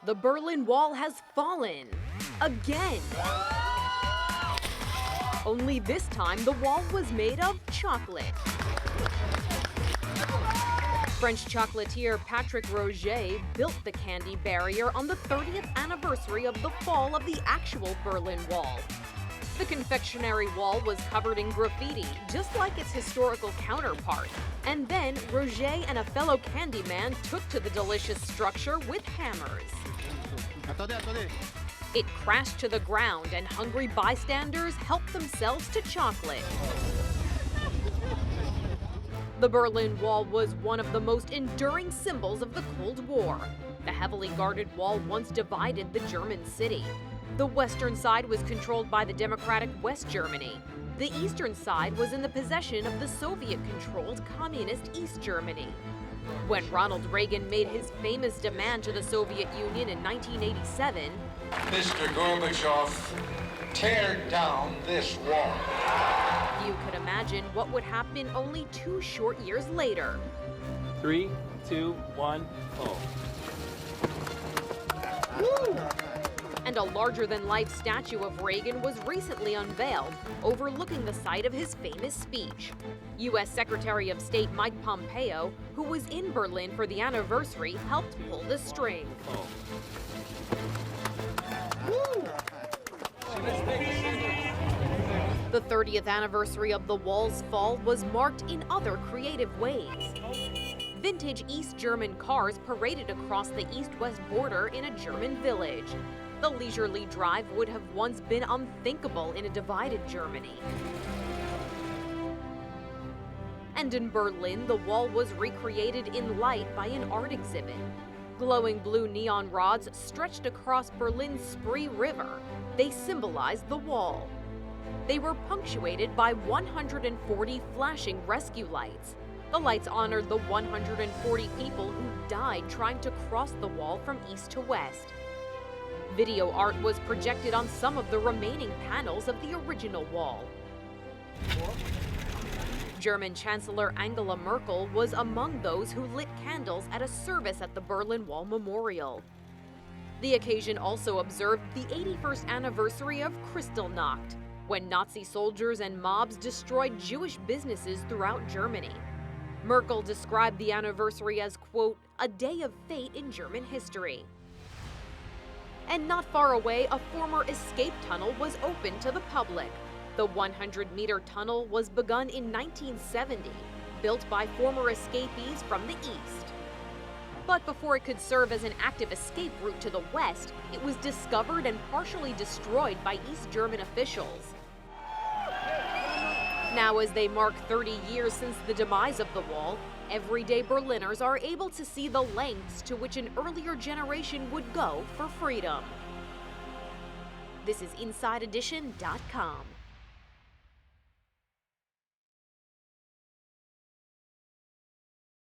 The Berlin Wall has fallen. Again. Only this time, the wall was made of chocolate. French chocolatier Patrick Roget built the candy barrier on the 30th anniversary of the fall of the actual Berlin Wall. The confectionery wall was covered in graffiti, just like its historical counterpart. And then, Roget and a fellow Candyman took to the delicious structure with hammers. It crashed to the ground, and hungry bystanders helped themselves to chocolate. The Berlin Wall was one of the most enduring symbols of the Cold War. The heavily guarded wall once divided the German city. The western side was controlled by the democratic West Germany. The eastern side was in the possession of the Soviet-controlled communist East Germany. When Ronald Reagan made his famous demand to the Soviet Union in 1987, Mr. Gorbachev, tear down this wall. You could imagine what would happen only 2 short years later. 3, 2, 1, oh. Woo! And a larger-than-life statue of Reagan was recently unveiled, overlooking the site of his famous speech. U.S. Secretary of State Mike Pompeo, who was in Berlin for the anniversary, helped pull the string. Woo! The 30th anniversary of the wall's fall was marked in other creative ways. Vintage East German cars paraded across the east-west border in a German village. The leisurely drive would have once been unthinkable in a divided Germany. And in Berlin, the wall was recreated in light by an art exhibit. Glowing blue neon rods stretched across Berlin's Spree River. They symbolized the wall. They were punctuated by 140 flashing rescue lights. The lights honored the 140 people who died trying to cross the wall from east to west. Video art was projected on some of the remaining panels of the original wall. German Chancellor Angela Merkel was among those who lit candles at a service at the Berlin Wall Memorial. The occasion also observed the 81st anniversary of Kristallnacht, when Nazi soldiers and mobs destroyed Jewish businesses throughout Germany. Merkel described the anniversary as, quote, a day of fate in German history. And not far away, a former escape tunnel was open to the public. The 100-meter tunnel was begun in 1970, built by former escapees from the east. But before it could serve as an active escape route to the west, it was discovered and partially destroyed by East German officials. Now, as they mark 30 years since the demise of the wall, everyday Berliners are able to see the lengths to which an earlier generation would go for freedom. This is InsideEdition.com.